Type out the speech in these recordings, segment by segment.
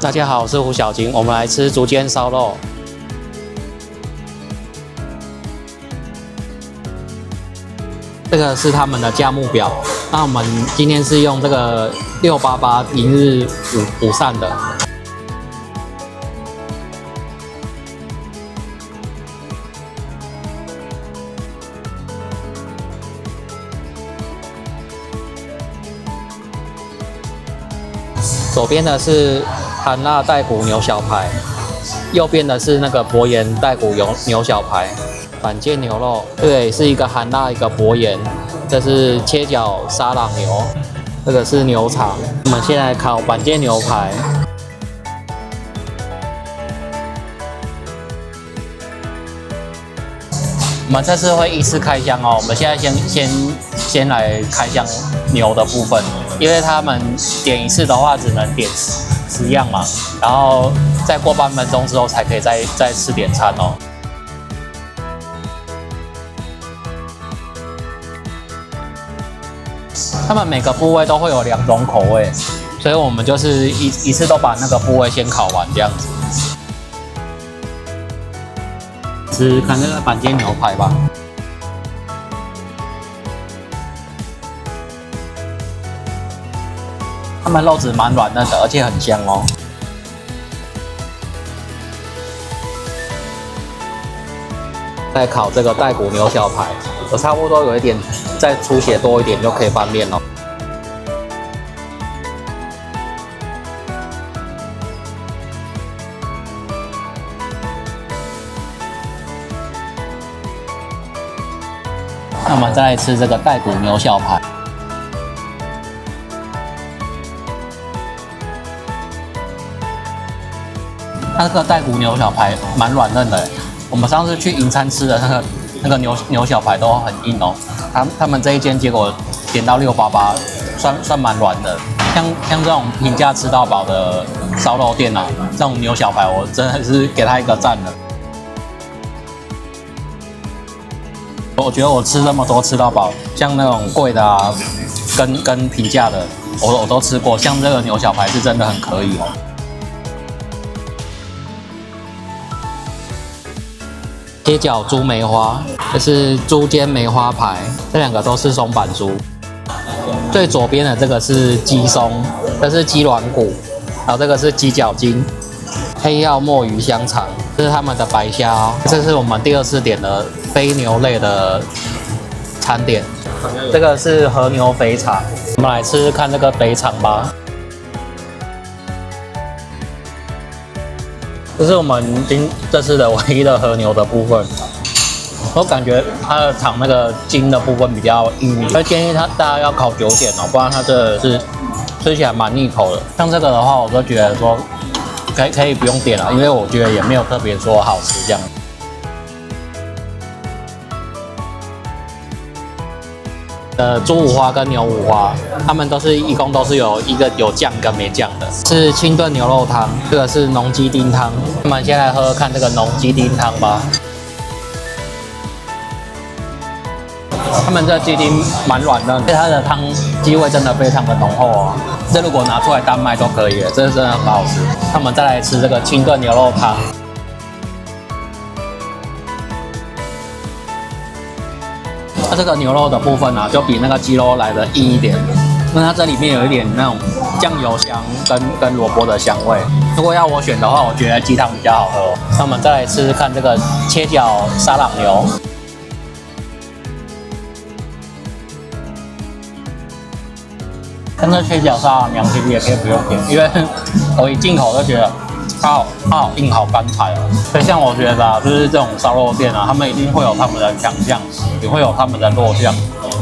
大家好，我是胡小金，我们来吃竹间烧肉。这个是他们的价目表，那我们今天是用这个688平日午膳的。左边的是韩辣带骨牛小排，右边的是那个薄盐带骨牛小排。板腱牛肉，对，是一个韩辣，一个薄盐。这是切角沙朗牛，这个是牛肠。我们先来烤板腱牛排。我们这次会依次开箱哦。我们现在先来开箱牛的部分，因为他们点一次的话只能点10样嘛，然后再过半分钟之后才可以再吃点餐哦。他们每个部位都会有2种口味，所以我们就是一次都把那个部位先烤完这样子。吃看那个板腱牛排吧。他们肉质蛮软嫩的，而且很香哦。再烤这个带骨牛小排，我差不多有一点再出血多一点就可以翻面了。那我们再来吃这个带骨牛小排。它这个带骨牛小排蛮软嫩的，我们上次去营餐吃的那个牛小排都很硬哦。他们这一间结果点到688，算蛮软的。像这种平价吃到饱的烧肉店啊，这种牛小排我真的是给他一个赞了。我觉得我吃这么多吃到饱，像那种贵的啊，跟平价的我都吃过，像这个牛小排是真的很可以哦。切角猪梅花，这是猪肩梅花排，这2个都是松板猪。最左边的这个是鸡松，这是鸡软骨，然后这个是鸡脚筋，黑曜墨鱼香肠，这是他们的白虾哦。这是我们第2次点的非牛类的餐点，这个是和牛肥肠，我们来吃吃看这个肥肠吧。这是我们这次的唯一的和牛的部分，我感觉它的肠那个筋的部分比较硬，所以建议大家要烤9点哦，不然它这个是吃起来蛮腻口的。像这个的话，我都觉得说可以不用点了，因为我觉得也没有特别说好吃这样。猪五花跟牛五花，他们一共都是有一个有酱跟没酱的，是清炖牛肉汤，这个是浓鸡丁汤。我们先来喝喝看这个浓鸡丁汤吧。他们这鸡丁蛮软嫩，它的汤鸡味真的非常的浓厚哦。这如果拿出来单卖都可以了，这真的很好吃。那我们再来吃这个清炖牛肉汤。它这个牛肉的部分啊，就比那个鸡肉来的硬一点，因为它这里面有一点那种酱油香跟萝卜的香味。如果要我选的话，我觉得鸡汤比较好喝。那我们再来吃吃看这个切角沙朗牛。但这切角沙朗牛其实也可以不用点，因为我一进口就觉得它好硬好干柴哦。所以像我觉得啊，就是这种烧肉店啊，他们一定会有他们的强项，也会有他们的弱项。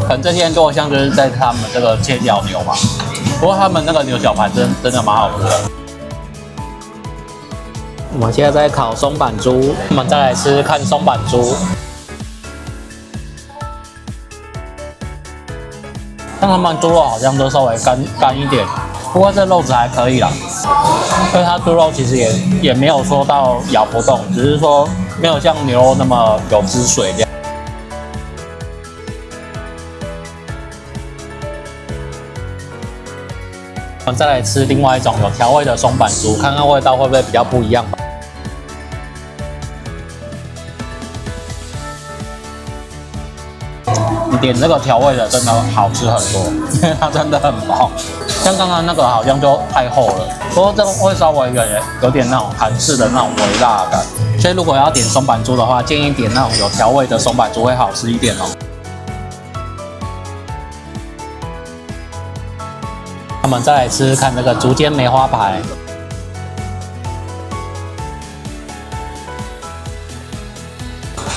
可能这些弱项就是在他们这个切角牛吧。不过他们那个牛小排真的蛮好吃的。我们现在在烤松板猪，我们再来吃看松板猪。像他们猪肉好像都稍微干一点，不过这肉质还可以啦。所以它猪肉其实也没有说到咬不动，只是说没有像牛肉那么有汁水这样。我们再来吃另外一种有调味的松板猪，看看味道会不会比较不一样吧。你点这个调味的真的好吃很多，因为它真的很薄。像刚刚那个好像就太厚了，不过这个会稍微有点那种韩式的那种微辣感。所以如果要点松板猪的话，建议点那种有调味的松板猪会好吃一点哦。我们再来吃吃看这个竹煎梅花排。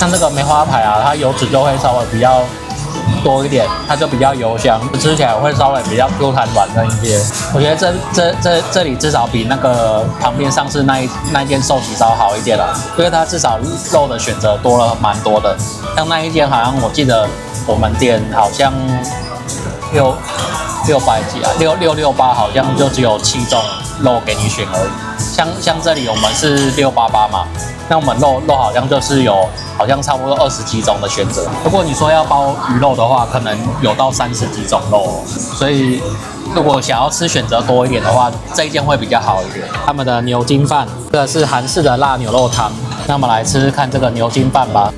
像这个梅花排啊，它油脂就会稍微比较多一点，它就比较油香，吃起来会稍微比较 Q 弹软嫩一些。我觉得这里至少比那个旁边上次那一间寿喜烧好一点了，因为它至少肉的选择多了蛮多的。像那一间好像我记得我们店好像600几啊，668好像就只有7种肉给你选而已。像这里我们是688嘛，那我们肉好像就是有好像差不多20几种的选择。如果你说要包鱼肉的话，可能有到30几种肉，所以如果想要吃选择多一点的话，这一间会比较好一点。他们的牛筋饭，这个是韩式的辣牛肉汤，那我们来吃吃看这个牛筋饭吧。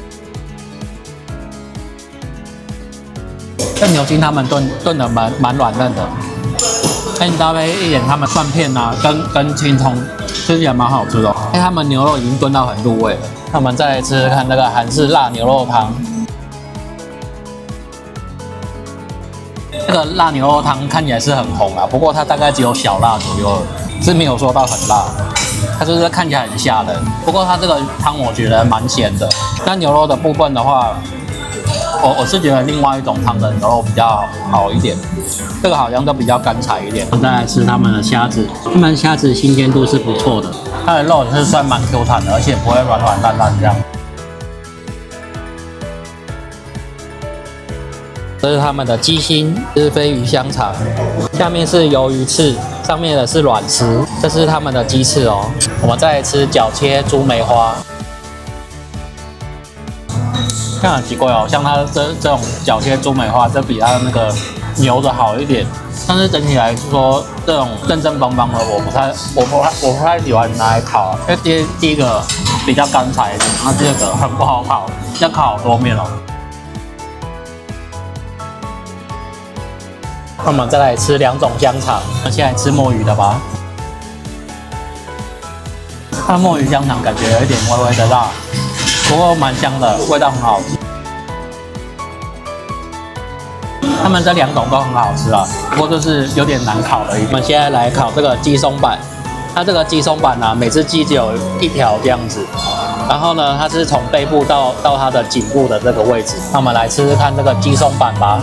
这牛筋他们炖的蛮软嫩的，你搭配一点他们蒜片啊，跟青葱，吃起来蛮好吃的。他们牛肉已经炖到很入味了。那我们再来吃吃看这个韩式辣牛肉汤。这个辣牛肉汤看起来是很红啊，不过它大概只有小辣左右，是没有说到很辣。它就是看起来很吓人，不过它这个汤我觉得蛮咸的。那牛肉的部分的话，我是觉得另外一种汤的牛肉比较好一点，这个好像都比较干柴一点。我再来吃他们的虾子，他们虾子新鲜度是不错的，它的肉是算蛮 Q 弹的，而且不会软软烂烂这样。这是他们的鸡心，这是飞鱼香肠，下面是鱿鱼翅，上面的是软丝，这是他们的鸡翅哦。我们再来吃角切猪梅花。看很奇怪哦，像它这种角切猪梅花，这比它的那个牛的好一点。但是整体来说，这种正正邦邦的，我不太喜欢拿来烤，因为第一个比较干柴一点，那第二个很不好烤，要烤好多面哦。那我们再来吃2种香肠，我们先来吃墨鱼的吧。它墨鱼香肠感觉有一点微微的辣。不过蛮香的，味道很好吃。他们这2种都很好吃啊，不过就是有点难烤的。我们现在来烤这个鸡松板，它这个鸡松板呢，每只鸡只有1条这样子，然后呢，它是从背部到它的颈部的这个位置。那我们来吃吃看这个鸡松板吧。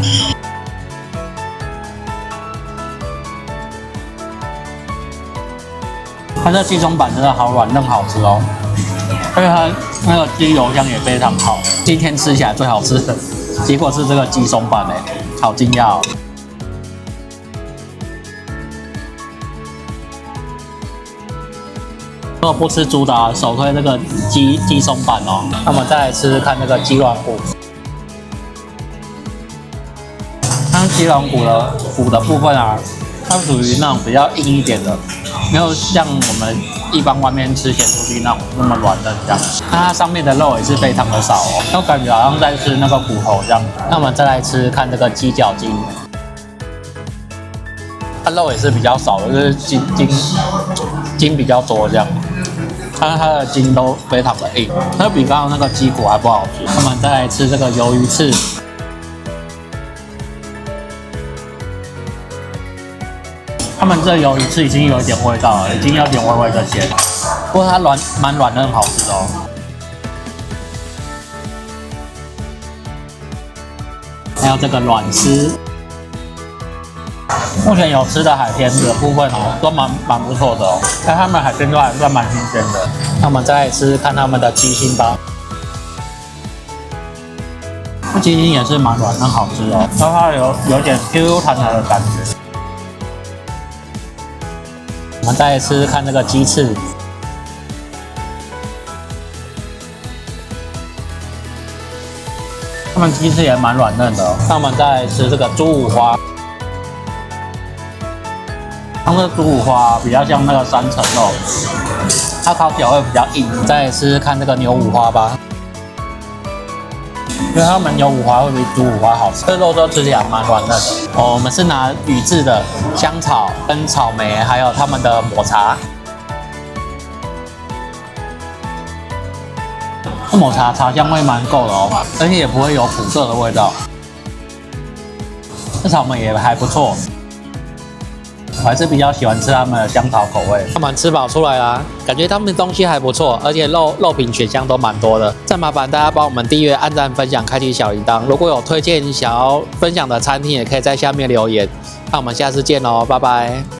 它这鸡松板真的好软嫩，好吃哦。因为它那个鸡油香也非常好，今天吃起来最好吃的，结果是这个鸡松板哎，好惊讶哦！如果不吃猪的啊，首推这个鸡松板哦。那我们再来吃吃看那个鸡软骨，像鸡软骨的骨的部分啊，它属于那种比较硬一点的，没有像我们一般外面吃咸酥鸡那种那么软嫩这样。那它上面的肉也是非常的少哦，我感觉好像在吃那个骨头这样。那我们再来吃看这个鸡脚筋，它肉也是比较少的，就是筋比较多这样。它的筋都非常的硬，它比刚刚那个鸡骨还不好吃。我们再来吃这个鱿鱼翅。他们这鱿鱼翅已经有一点味道了，已经有点微微的咸，不过它蛮软嫩，好吃的哦。还有这个软丝，目前有吃的海鲜的部分哦，都蛮不错的哦。但他们海鲜都还算蛮新鲜的。那我们再来吃看他们的鸡心吧。鸡心也是蛮软嫩，好吃哦，然后它有点 Q 弹弹的感觉。我们再来吃看这个鸡翅，他们鸡翅也蛮软嫩的哦。那我们再来吃这个猪五花，它那个猪五花比较像那个3层肉，它烤起来会比较硬。再来试试看这个牛五花吧，因为他们牛五花会比猪五花好吃，这肉都吃起来蛮软嫩的。哦，我们是拿宇治的香草跟草莓，还有他们的抹茶。这抹茶茶香味蛮够的哦，而且也不会有苦涩的味道。这草莓也还不错，我还是比较喜欢吃他们的香草口味。他们吃饱出来啦，感觉他们的东西还不错，而且肉品选项都蛮多的。再麻烦大家帮我们订阅、按赞、分享、开启小铃铛。如果有推荐想要分享的餐厅，也可以在下面留言。那我们下次见喽，拜拜。